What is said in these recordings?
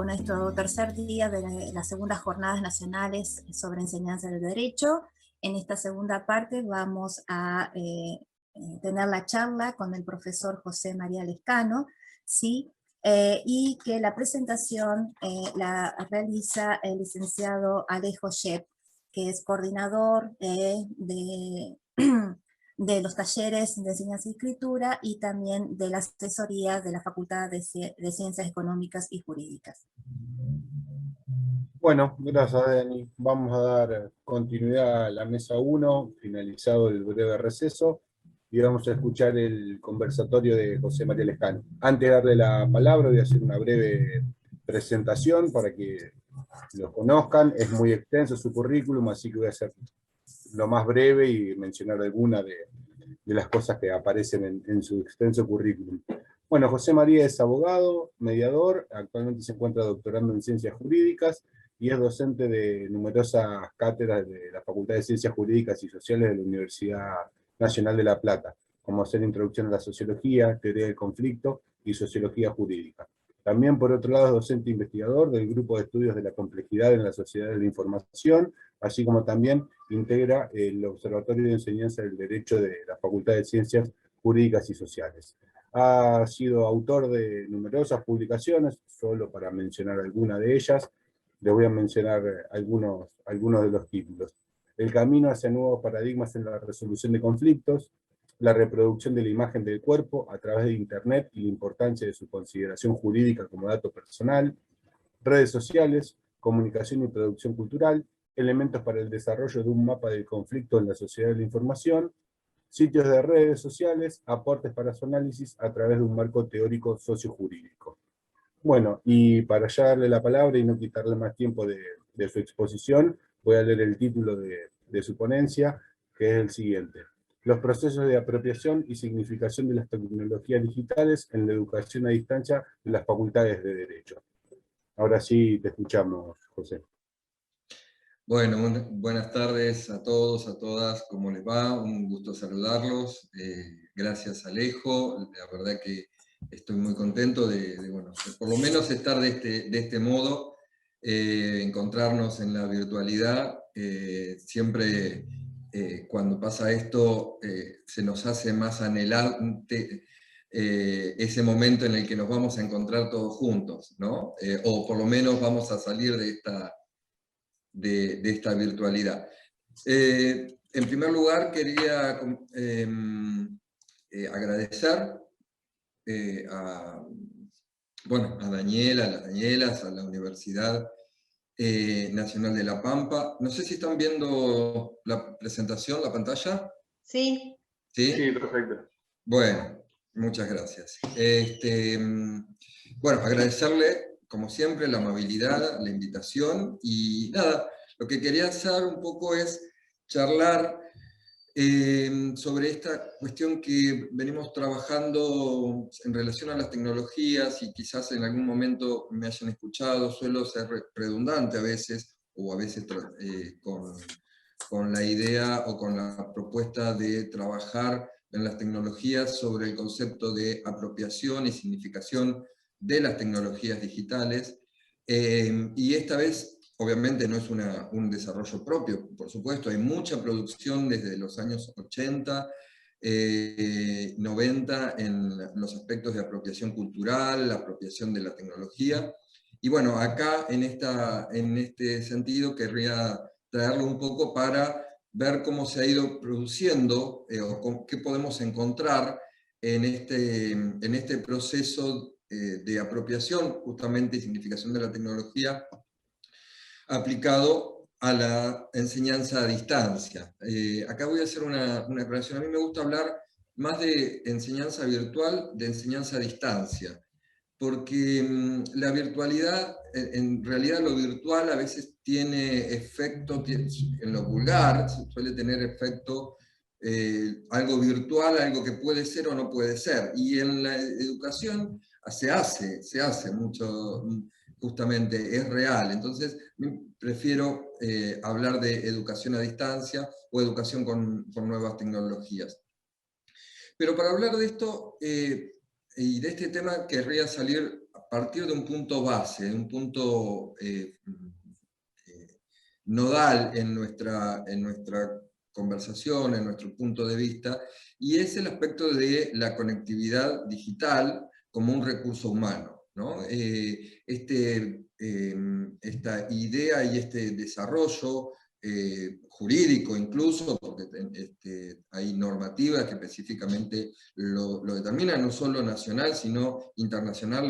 con nuestro tercer día de las segundas jornadas nacionales sobre enseñanza del derecho. En esta segunda parte vamos a tener la charla con el profesor José María Lescano, ¿sí? Y que la presentación la realiza el licenciado Alejo Shep, que es coordinador de los talleres de enseñanza y escritura y también de la asesoría de la Facultad de Ciencias Económicas y Jurídicas. Bueno, gracias Dani. Vamos a dar continuidad a la mesa 1, finalizado el breve receso, y vamos a escuchar el conversatorio de José María Lescano. Antes de darle la palabra, voy a hacer una breve presentación para que lo conozcan. Es muy extenso su currículum, así que voy a hacer lo más breve y mencionar algunas de las cosas que aparecen en su extenso currículum. Bueno, José María es abogado, mediador, actualmente se encuentra doctorando en Ciencias Jurídicas y es docente de numerosas cátedras de la Facultad de Ciencias Jurídicas y Sociales de la Universidad Nacional de La Plata, como hacer Introducción a la Sociología, Teoría del Conflicto y Sociología Jurídica. También, por otro lado, es docente investigador del Grupo de Estudios de la Complejidad en la Sociedad de la Información, así como también integra el Observatorio de Enseñanza del Derecho de la Facultad de Ciencias Jurídicas y Sociales. Ha sido autor de numerosas publicaciones, solo para mencionar alguna de ellas, les voy a mencionar algunos de los títulos. El camino hacia nuevos paradigmas en la resolución de conflictos, la reproducción de la imagen del cuerpo a través de Internet y la importancia de su consideración jurídica como dato personal, redes sociales, comunicación y producción cultural, elementos para el desarrollo de un mapa del conflicto en la sociedad de la información, sitios de redes sociales, aportes para su análisis a través de un marco teórico sociojurídico. Bueno, y para ya darle la palabra y no quitarle más tiempo de su exposición, voy a leer el título de su ponencia, que es el siguiente: Los procesos de apropiación y significación de las tecnologías digitales en la educación a distancia de las facultades de Derecho. Ahora sí te escuchamos, José. Bueno, buenas tardes a todos, a todas, ¿cómo les va? Un gusto saludarlos. Gracias, Alejo. La verdad que estoy muy contento de por lo menos estar de este modo, encontrarnos en la virtualidad. Siempre cuando pasa esto se nos hace más anhelante ese momento en el que nos vamos a encontrar todos juntos, ¿no? O por lo menos vamos a salir de esta virtualidad. En primer lugar, quería agradecer a Daniela, a las Danielas, a la Universidad Nacional de La Pampa. No sé si están viendo la presentación, la pantalla. Sí. ¿Sí? Sí, perfecto. Bueno, muchas gracias. Agradecerle, como siempre, la amabilidad, la invitación, y nada, lo que quería hacer un poco es charlar sobre esta cuestión que venimos trabajando en relación a las tecnologías, y quizás en algún momento me hayan escuchado, suelo ser redundante a veces, o a veces con la idea o con la propuesta de trabajar en las tecnologías sobre el concepto de apropiación y significación de las tecnologías digitales, y esta vez obviamente no es un desarrollo propio, por supuesto, hay mucha producción desde los años 80, 90 en los aspectos de apropiación cultural, la apropiación de la tecnología, y bueno, acá en este sentido querría traerlo un poco para ver cómo se ha ido produciendo, o qué podemos encontrar en este proceso de apropiación, justamente, y significación de la tecnología, aplicado a la enseñanza a distancia. Acá voy a hacer una aclaración. A mí me gusta hablar más de enseñanza virtual, de enseñanza a distancia, porque la virtualidad, en realidad lo virtual a veces tiene efecto, en lo vulgar suele tener efecto, algo virtual, algo que puede ser o no puede ser, y en la educación se hace mucho, justamente, es real. Entonces prefiero hablar de educación a distancia o educación con nuevas tecnologías. Pero para hablar de esto, y de este tema, querría salir partir de un punto base, de un punto nodal en nuestra conversación, en nuestro punto de vista, y es el aspecto de la conectividad digital como un recurso humano, ¿no? Esta idea y este desarrollo jurídico incluso, porque hay normativas que específicamente lo determinan, no solo nacional, sino internacional.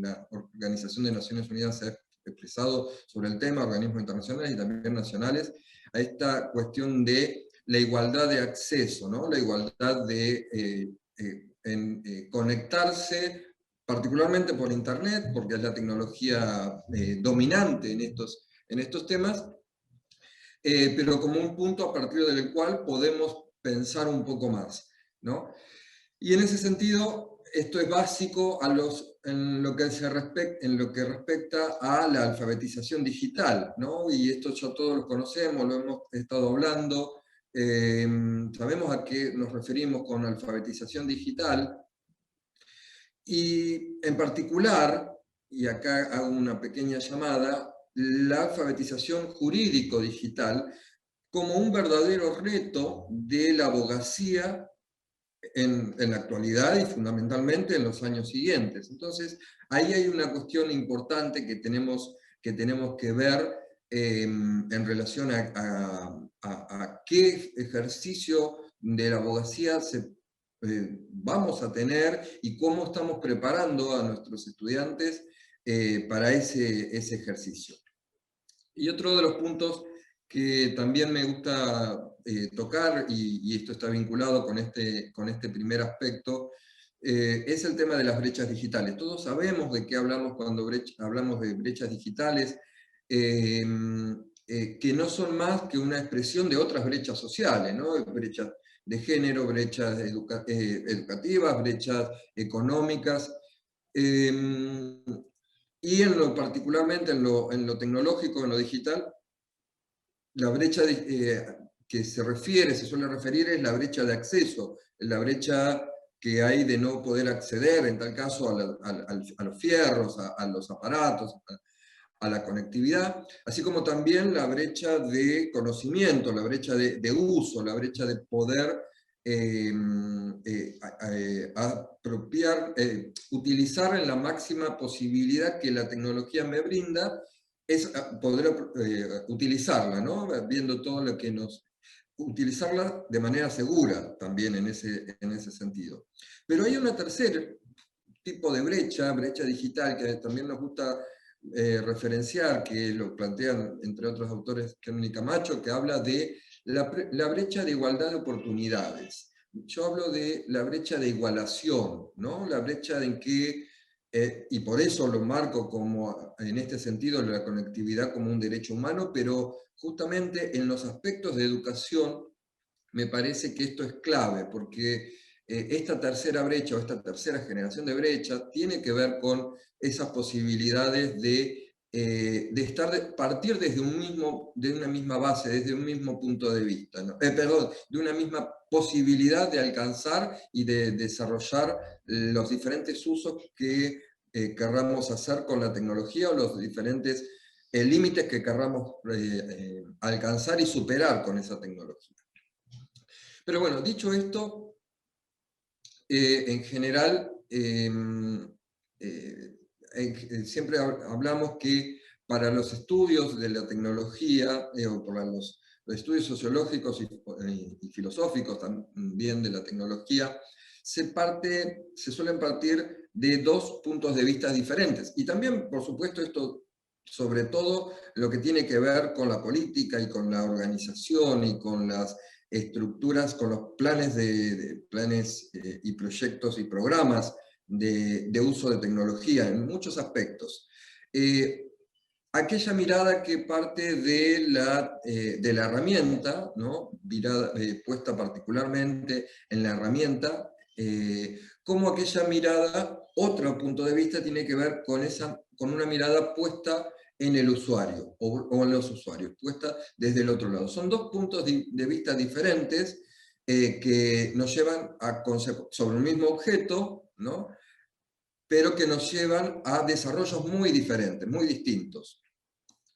La Organización de Naciones Unidas se ha expresado sobre el tema, organismos internacionales y también nacionales, a esta cuestión de la igualdad de acceso, ¿no? La igualdad de conectarse, particularmente por Internet, porque es la tecnología dominante en estos temas, pero como un punto a partir del cual podemos pensar un poco más, ¿no? Y en ese sentido, esto es básico en lo que respecta a la alfabetización digital, ¿no? Y esto ya todos lo conocemos, lo hemos estado hablando, sabemos a qué nos referimos con alfabetización digital, y en particular, y acá hago una pequeña llamada, la alfabetización jurídico-digital como un verdadero reto de la abogacía en la actualidad y fundamentalmente en los años siguientes. Entonces, ahí hay una cuestión importante que tenemos que ver en relación a qué ejercicio de la abogacía vamos a tener y cómo estamos preparando a nuestros estudiantes para ese ejercicio. Y otro de los puntos que también me gusta tocar, y esto está vinculado con este primer aspecto, es el tema de las brechas digitales. Todos sabemos de qué hablamos cuando hablamos de brechas digitales, que no son más que una expresión de otras brechas sociales, ¿no? Brechas de género, brechas educativas, brechas económicas. Y particularmente en lo tecnológico, en lo digital, la brecha que se suele referir es la brecha de acceso, la brecha que hay de no poder acceder, en tal caso, a los fierros, a los aparatos, a la conectividad, así como también la brecha de conocimiento, la brecha de uso, la brecha de poder utilizar en la máxima posibilidad que la tecnología me brinda, es poder utilizarla, ¿no? Viendo todo lo que utilizarla de manera segura también en ese sentido. Pero hay un tercer tipo de brecha digital, que también nos gusta referenciar, que lo plantean entre otros autores Kernel y Camacho, que habla de la brecha de igualdad de oportunidades. Yo hablo de la brecha de igualación, ¿no? La brecha en que, y por eso lo marco como, en este sentido, la conectividad como un derecho humano, pero justamente en los aspectos de educación me parece que esto es clave, porque esta tercera brecha o esta tercera generación de brecha tiene que ver con esas posibilidades de partir desde de una misma base, desde un mismo punto de vista, ¿no? Perdón, de una misma posibilidad de alcanzar y de desarrollar los diferentes usos que querramos hacer con la tecnología, o los diferentes límites que querramos alcanzar y superar con esa tecnología. Pero bueno, dicho esto, en general, siempre hablamos que para los estudios de la tecnología, o para los estudios sociológicos y filosóficos también de la tecnología, se suelen partir de dos puntos de vista diferentes. Y también, por supuesto, esto, sobre todo, lo que tiene que ver con la política y con la organización y con las estructuras, con los planes y proyectos y programas de uso de tecnología en muchos aspectos. Aquella mirada que parte de la herramienta, ¿no? Puesta particularmente en la herramienta, como aquella mirada, otro punto de vista tiene que ver con una mirada puesta en el usuario, o en los usuarios, puesta desde el otro lado. Son dos puntos de vista diferentes que nos llevan sobre el mismo objeto, ¿no? pero que nos llevan a desarrollos muy diferentes, muy distintos.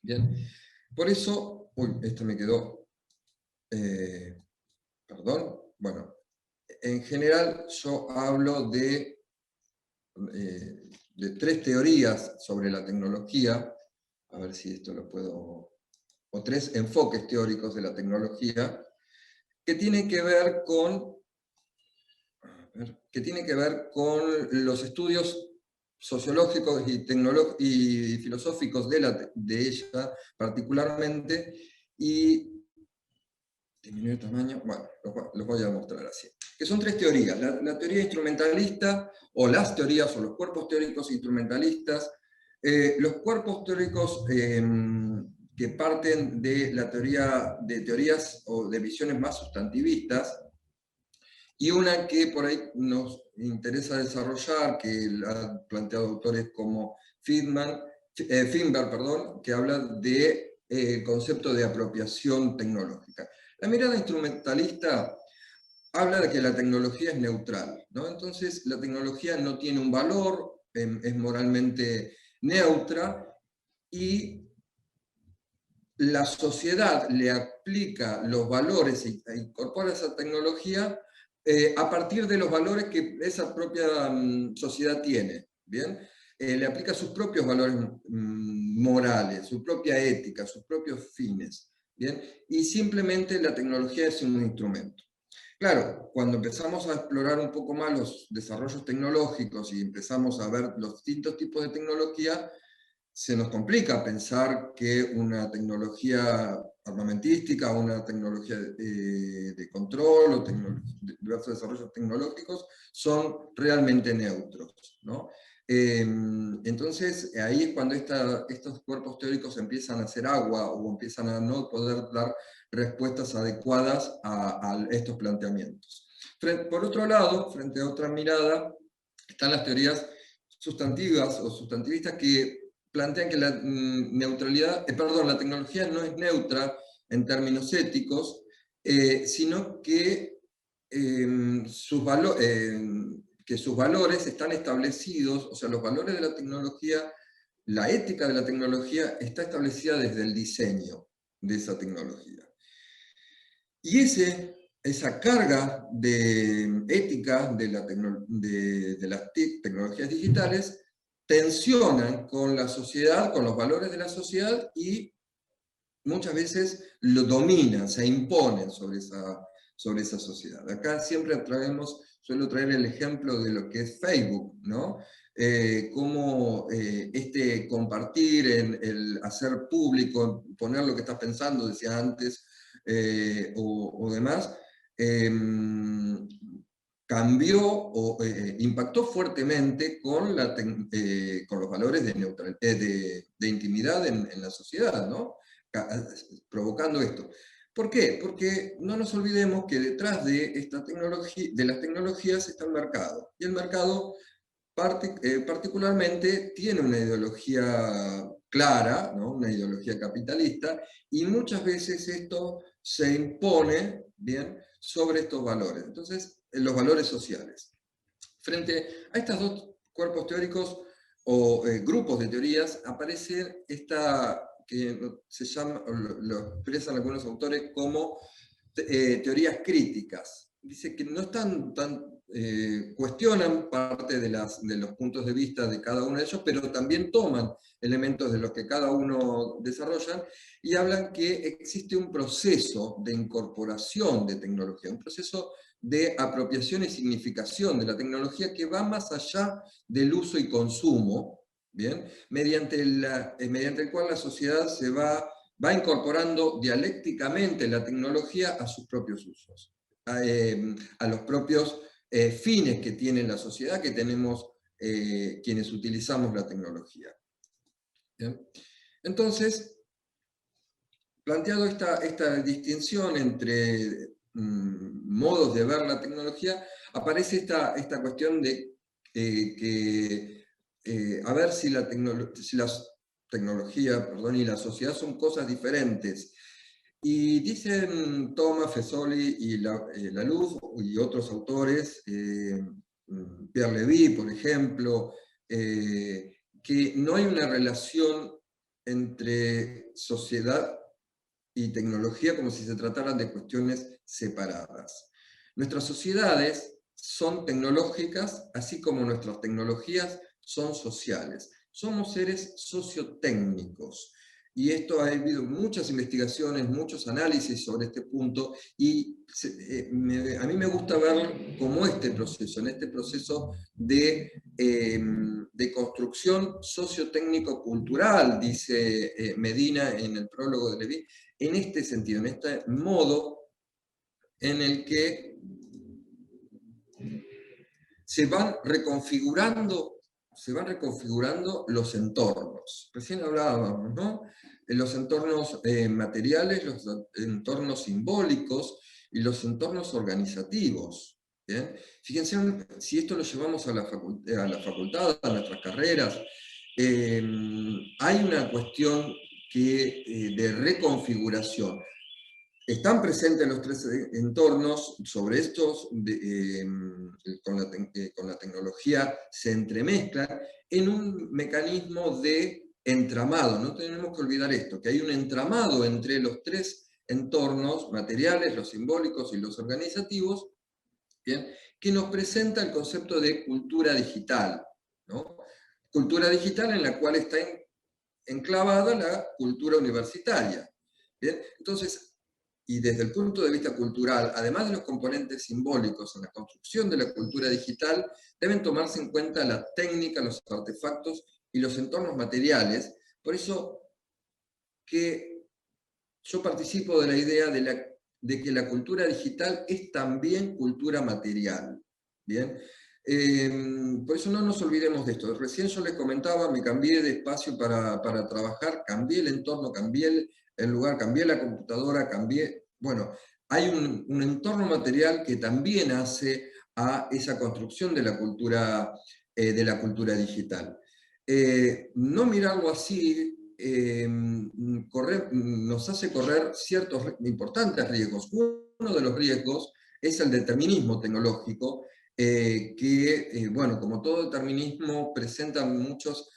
Bien, por eso, esto me quedó, perdón, bueno, en general yo hablo de 3 teorías sobre la tecnología, a ver si esto lo puedo, o 3 enfoques teóricos de la tecnología, que tienen que ver con, los estudios sociológicos y filosóficos de ella particularmente, y disminuir el tamaño, bueno, los voy a mostrar así. Que son 3 teorías, la teoría instrumentalista, o las teorías, o los cuerpos teóricos instrumentalistas, los cuerpos teóricos que parten de la teoría, de teorías o de visiones más sustantivistas, y una que por ahí nos interesa desarrollar, que han planteado autores como Finberg, que habla de concepto de apropiación tecnológica. La mirada instrumentalista habla de que la tecnología es neutral, ¿no? Entonces la tecnología no tiene un valor, es moralmente neutra, y la sociedad le aplica los valores e incorpora esa tecnología a partir de los valores que esa propia sociedad tiene, ¿bien? Le aplica sus propios valores morales, su propia ética, sus propios fines, ¿bien? Y simplemente la tecnología es un instrumento. Claro, cuando empezamos a explorar un poco más los desarrollos tecnológicos y empezamos a ver los distintos tipos de tecnología, se nos complica pensar que una tecnología armamentística, una tecnología de control o diversos desarrollos tecnológicos son realmente neutros, ¿no? Entonces ahí es cuando estos cuerpos teóricos empiezan a hacer agua o empiezan a no poder dar respuestas adecuadas a estos planteamientos. Por otro lado, frente a otra mirada, están las teorías sustantivas o sustantivistas que plantean que la la tecnología no es neutra en términos éticos, sino que sus valores están establecidos, o sea, los valores de la tecnología, la ética de la tecnología está establecida desde el diseño de esa tecnología. Y esa carga de ética de las tecnologías digitales tensionan con la sociedad, con los valores de la sociedad, y muchas veces lo dominan, se imponen sobre esa sociedad. Acá siempre suelo traer el ejemplo de lo que es Facebook, ¿no? Cómo este compartir, el hacer público, poner lo que estás pensando, decía antes, o demás, cambió o impactó fuertemente con los valores de intimidad en la sociedad, ¿no? Provocando esto. ¿Por qué? Porque no nos olvidemos que detrás de las tecnologías está el mercado. Y el mercado particularmente tiene una ideología clara, ¿no? Una ideología capitalista, y muchas veces esto se impone, ¿bien?, sobre estos valores. Entonces, los valores sociales. Frente a estos 2 cuerpos teóricos o grupos de teorías, aparece esta que se llama, lo expresan algunos autores como teorías críticas. Dice que no están cuestionan parte de los puntos de vista de cada uno de ellos, pero también toman elementos de los que cada uno desarrollan, y hablan que existe un proceso de incorporación de tecnología, un proceso de apropiación y significación de la tecnología que va más allá del uso y consumo, ¿bien?, mediante el cual la sociedad va incorporando dialécticamente la tecnología a sus propios usos, a los propios fines que tiene la sociedad, que tenemos quienes utilizamos la tecnología. ¿Bien? Entonces, planteado esta distinción entre modos de ver la tecnología, aparece esta cuestión de a ver si la tecnología y la sociedad son cosas diferentes. Y dicen Thomas, Fezzoli y Laluz y otros autores, Pierre Levy, por ejemplo, que no hay una relación entre sociedad y tecnología como si se trataran de cuestiones separadas. Nuestras sociedades son tecnológicas, así como nuestras tecnologías son sociales. Somos seres sociotécnicos. Y esto ha habido muchas investigaciones, muchos análisis sobre este punto, y a mí me gusta ver cómo este proceso, en este proceso de construcción sociotécnico-cultural, dice Medina en el prólogo de Levy, en este sentido, en este modo en el que se van reconfigurando los entornos. Recién hablábamos, ¿no? Los entornos materiales, los entornos simbólicos y los entornos organizativos. ¿Bien? Fíjense si esto lo llevamos a la facultad, a nuestras carreras. Hay una cuestión de reconfiguración. Están presentes los tres entornos, sobre estos con la tecnología se entremezclan en un mecanismo de entramado. No tenemos que olvidar esto, que hay un entramado entre los tres entornos materiales, los simbólicos y los organizativos, ¿bien?, que nos presenta el concepto de cultura digital, ¿no? Cultura digital en la cual está enclavada la cultura universitaria. ¿Bien? Entonces, y desde el punto de vista cultural, además de los componentes simbólicos en la construcción de la cultura digital, deben tomarse en cuenta la técnica, los artefactos y los entornos materiales. Por eso que yo participo de la idea de que la cultura digital es también cultura material. ¿Bien? Por eso no nos olvidemos de esto. Recién yo les comentaba, me cambié de espacio para trabajar, cambié el entorno, cambié el lugar, cambié la computadora, bueno, hay un entorno material que también hace a esa construcción de la cultura digital. No mirarlo así nos hace correr ciertos importantes riesgos. Uno de los riesgos es el determinismo tecnológico, bueno, como todo determinismo, presenta muchos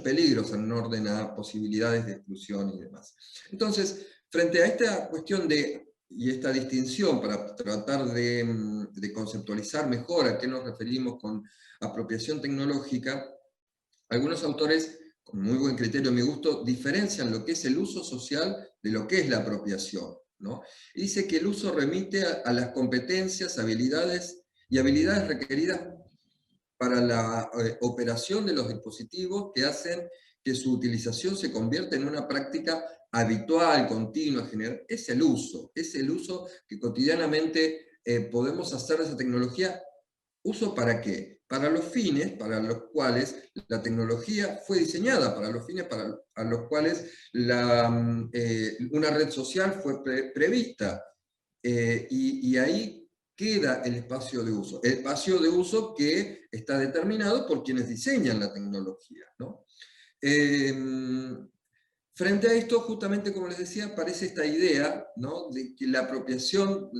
peligros en orden a posibilidades de exclusión y demás. Entonces, frente a esta cuestión y esta distinción, para tratar de conceptualizar mejor a qué nos referimos con apropiación tecnológica, algunos autores, con muy buen criterio a mi gusto, diferencian lo que es el uso social de lo que es la apropiación, ¿no? Y dice que el uso remite a las competencias, habilidades requeridas para la operación de los dispositivos que hacen que su utilización se convierta en una práctica habitual, continua, general. Es el uso que cotidianamente podemos hacer de esa tecnología. ¿Uso para qué? Para los fines para los cuales la tecnología fue diseñada, para los fines a los cuales una red social fue prevista. Y ahí queda el espacio de uso. El espacio de uso que está determinado por quienes diseñan la tecnología, ¿no? Frente a esto, justamente como les decía, aparece esta idea, ¿no?, de que la apropiación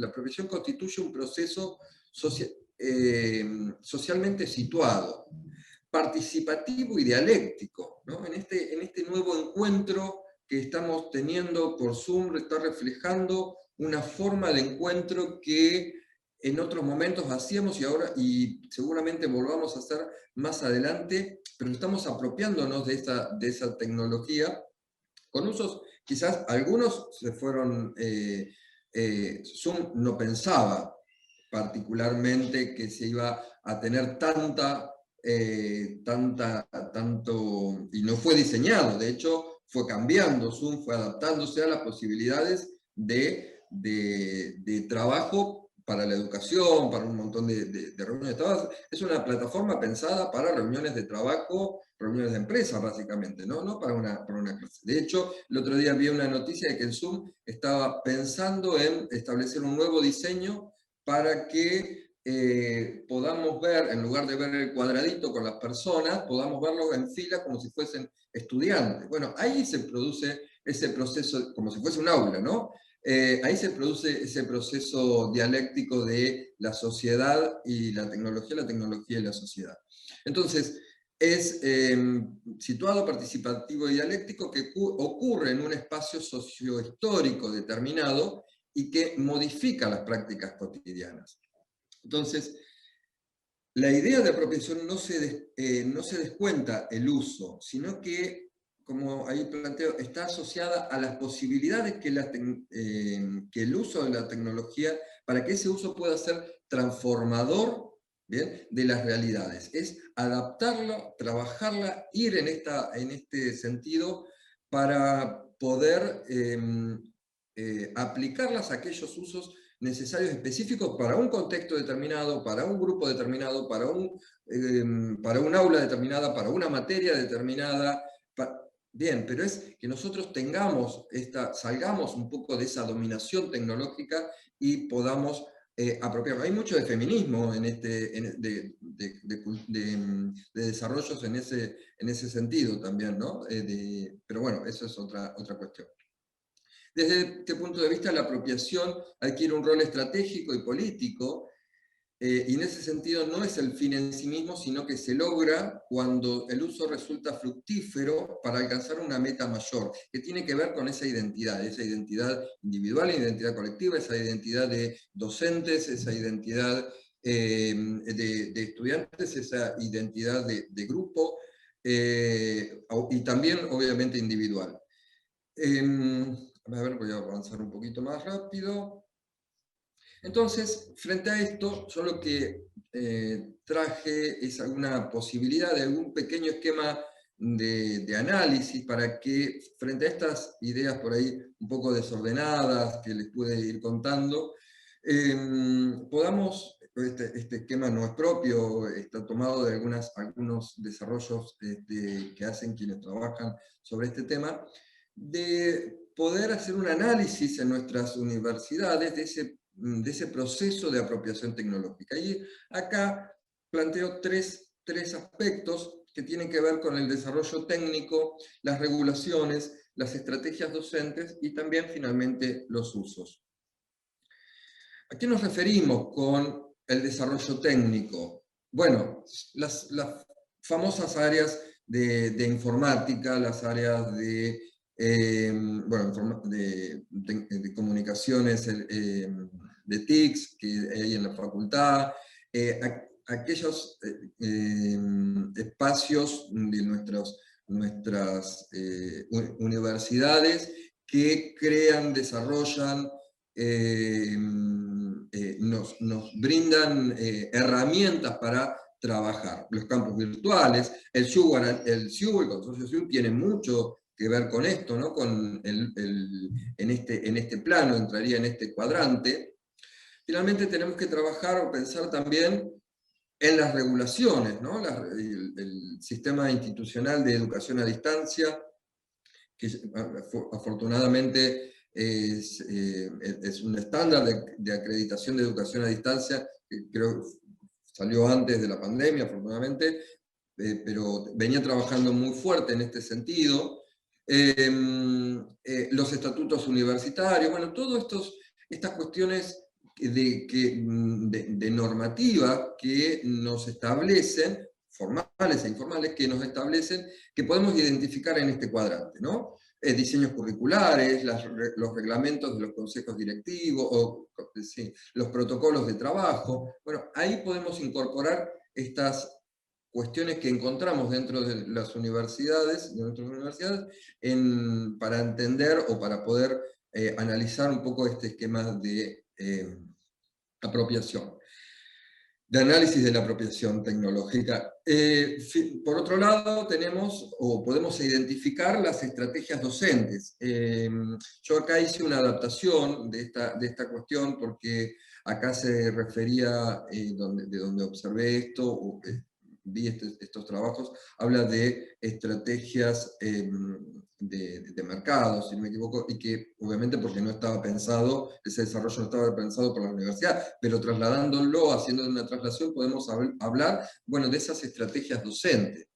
constituye un proceso socialmente situado, participativo y dialéctico, ¿no? En este nuevo encuentro que estamos teniendo por Zoom, está reflejando una forma de encuentro que en otros momentos hacíamos y seguramente volvamos a hacer más adelante, pero estamos apropiándonos de esa tecnología con usos, quizás algunos se fueron, Zoom no pensaba particularmente que se iba a tener tanto, y no fue diseñado, de hecho fue cambiando, Zoom fue adaptándose a las posibilidades de trabajo para la educación, para un montón de reuniones de trabajo. Es una plataforma pensada para reuniones de trabajo, reuniones de empresa, básicamente, no para una clase. De hecho, el otro día vi una noticia de que el Zoom estaba pensando en establecer un nuevo diseño para que podamos ver, en lugar de ver el cuadradito con las personas, podamos verlos en fila como si fuesen estudiantes. Bueno, ahí se produce ese proceso, como si fuese un aula, ¿no? Ahí se produce ese proceso dialéctico de la sociedad y la tecnología y la sociedad. Entonces, es situado, participativo y dialéctico, que ocurre en un espacio sociohistórico determinado y que modifica las prácticas cotidianas. Entonces, la idea de apropiación no se descuenta el uso, sino que, como ahí planteo, está asociada a las posibilidades que el uso de la tecnología, para que ese uso pueda ser transformador, ¿bien?, de las realidades. Es adaptarla, trabajarla, ir en este sentido para poder aplicarlas a aquellos usos necesarios específicos para un contexto determinado, para un grupo determinado, para un aula determinada, para una materia determinada. Bien, pero es que nosotros salgamos un poco de esa dominación tecnológica y podamos apropiarlo. Hay mucho de feminismo de desarrollos en ese sentido también, ¿no? Pero bueno, eso es otra cuestión. Desde este punto de vista, la apropiación adquiere un rol estratégico y político, y en ese sentido no es el fin en sí mismo, sino que se logra cuando el uso resulta fructífero para alcanzar una meta mayor, que tiene que ver con esa identidad individual, identidad colectiva, esa identidad de docentes, esa identidad de estudiantes, esa identidad de grupo, y también obviamente individual. A ver, voy a avanzar un poquito más rápido. Entonces, frente a esto, yo lo que traje es alguna posibilidad de algún pequeño esquema de análisis para que, frente a estas ideas por ahí un poco desordenadas que les pude ir contando, podamos, este esquema no es propio, está tomado de algunos desarrollos que hacen quienes trabajan sobre este tema, de poder hacer un análisis en nuestras universidades de ese proceso de apropiación tecnológica. Y acá planteo tres aspectos que tienen que ver con el desarrollo técnico, las regulaciones, las estrategias docentes y también finalmente los usos. ¿A qué nos referimos con el desarrollo técnico? Bueno, las famosas áreas de informática, las áreas de comunicaciones, de TICs que hay en la facultad, aquellos espacios de nuestras universidades que crean, desarrollan, nos brindan herramientas para trabajar. Los campus virtuales, el CIU, el consorcio CIU tiene mucho que ver con esto, ¿no? En este plano, entraría en este cuadrante. Finalmente tenemos que trabajar o pensar también en las regulaciones, ¿no? El sistema institucional de educación a distancia, que afortunadamente es un estándar de acreditación de educación a distancia, que creo salió antes de la pandemia, afortunadamente, pero venía trabajando muy fuerte en este sentido. Los estatutos universitarios, bueno, todas estas cuestiones de normativa que nos establecen, formales e informales, que nos establecen que podemos identificar en este cuadrante, ¿no? Diseños curriculares, los reglamentos de los consejos directivos, los protocolos de trabajo. Bueno, ahí podemos incorporar estas cuestiones que encontramos dentro de las universidades, para entender o para poder analizar un poco este esquema de apropiación, de análisis de la apropiación tecnológica. Por otro lado, podemos identificar las estrategias docentes. Yo acá hice una adaptación de esta cuestión porque acá se refería, de donde observé esto, vi estos trabajos, habla de estrategias de mercado, si no me equivoco, y que obviamente porque no estaba pensado, ese desarrollo no estaba pensado por la universidad, pero trasladándolo, haciendo una traslación, podemos hablar, bueno, de esas estrategias docentes.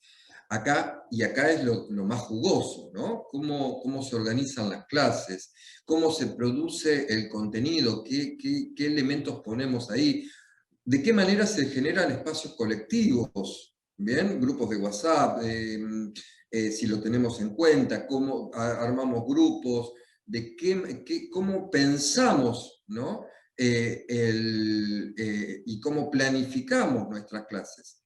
Acá es lo más jugoso, ¿no? Cómo se organizan las clases, cómo se produce el contenido, qué elementos ponemos ahí, de qué manera se generan espacios colectivos Bien, grupos de WhatsApp, si lo tenemos en cuenta, cómo armamos grupos, de cómo pensamos, ¿no? Y cómo planificamos nuestras clases.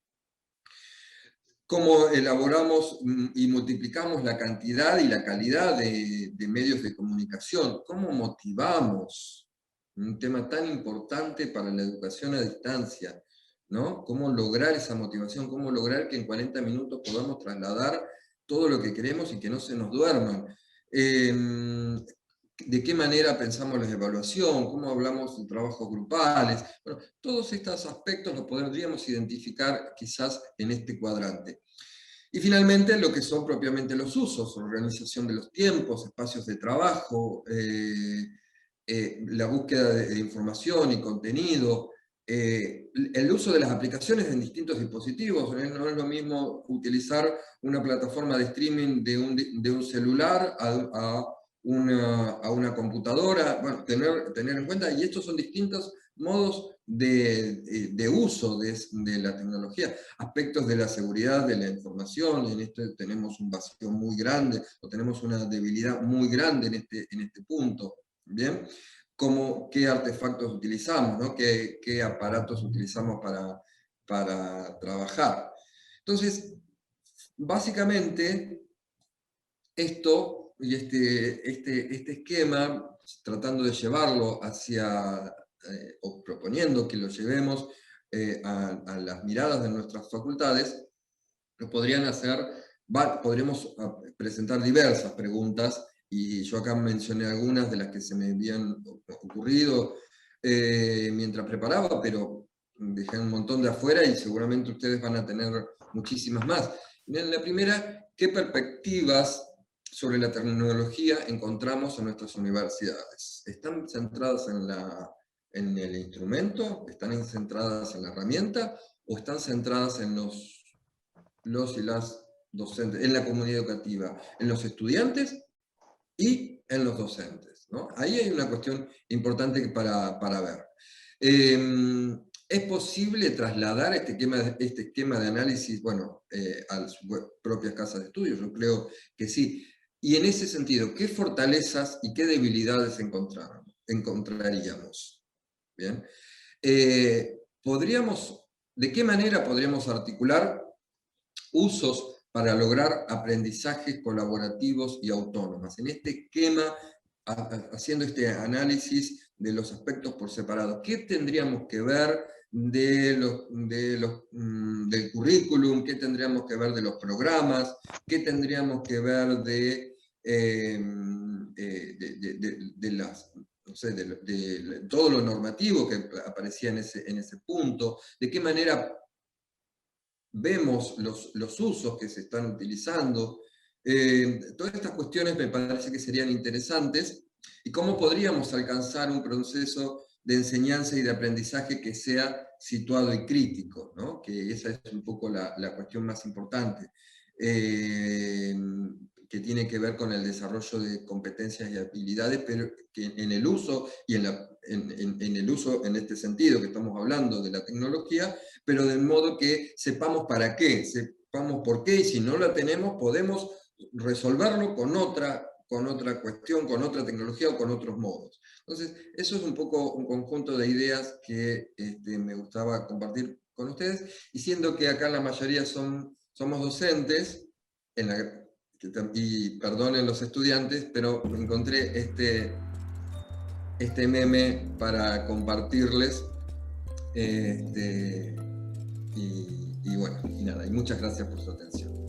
Cómo elaboramos y multiplicamos la cantidad y la calidad de medios de comunicación. Cómo motivamos, un tema tan importante para la educación a distancia, ¿no? Cómo lograr esa motivación, cómo lograr que en 40 minutos podamos trasladar todo lo que queremos y que no se nos duerman. De qué manera pensamos la evaluación, cómo hablamos de trabajos grupales. Bueno, todos estos aspectos los podríamos identificar quizás en este cuadrante. Y finalmente lo que son propiamente los usos, organización de los tiempos, espacios de trabajo, la búsqueda de información y contenido, el uso de las aplicaciones en distintos dispositivos. No es lo mismo utilizar una plataforma de streaming de un celular a una computadora. Bueno, tener en cuenta, y estos son distintos modos de uso de la tecnología, aspectos de la seguridad de la información. En esto tenemos un vacío muy grande, o tenemos una debilidad muy grande en este punto. Bien, qué artefactos utilizamos, ¿no? qué aparatos utilizamos para trabajar. Entonces, básicamente, esto y este esquema, tratando de llevarlo hacia, o proponiendo que lo llevemos a las miradas de nuestras facultades, podríamos presentar diversas preguntas, y yo acá mencioné algunas de las que se me habían ocurrido mientras preparaba, pero dejé un montón de afuera y seguramente ustedes van a tener muchísimas más. En la primera, ¿qué perspectivas sobre la tecnología encontramos en nuestras universidades? ¿Están centradas en el instrumento? ¿Están centradas en la herramienta? ¿O están centradas en los y las docentes, en la comunidad educativa, en los estudiantes y en los docentes, ¿no? Ahí hay una cuestión importante para ver. ¿Es posible trasladar este esquema de análisis, bueno, a sus propias casas de estudio? Yo creo que sí. Y en ese sentido, ¿qué fortalezas y qué debilidades encontraríamos? ¿Bien? ¿De qué manera podríamos articular usos para lograr aprendizajes colaborativos y autónomos? En este esquema, haciendo este análisis de los aspectos por separado, ¿qué tendríamos que ver del currículum? ¿Qué tendríamos que ver de los programas? ¿Qué tendríamos que ver de todo lo normativo que aparecía en ese punto? ¿De qué manera vemos los usos que se están utilizando? Todas estas cuestiones me parece que serían interesantes, y cómo podríamos alcanzar un proceso de enseñanza y de aprendizaje que sea situado y crítico, ¿no? Que esa es un poco la cuestión más importante, que tiene que ver con el desarrollo de competencias y habilidades, pero que en el uso, y en el uso en este sentido que estamos hablando de la tecnología, pero de modo que sepamos para qué, sepamos por qué, y si no la tenemos podemos resolverlo con otra cuestión, con otra tecnología o con otros modos. Entonces, eso es un poco un conjunto de ideas que me gustaba compartir con ustedes, y siendo que acá la mayoría somos docentes, y perdonen los estudiantes, pero encontré este meme para compartirles, y bueno, y nada, y muchas gracias por su atención.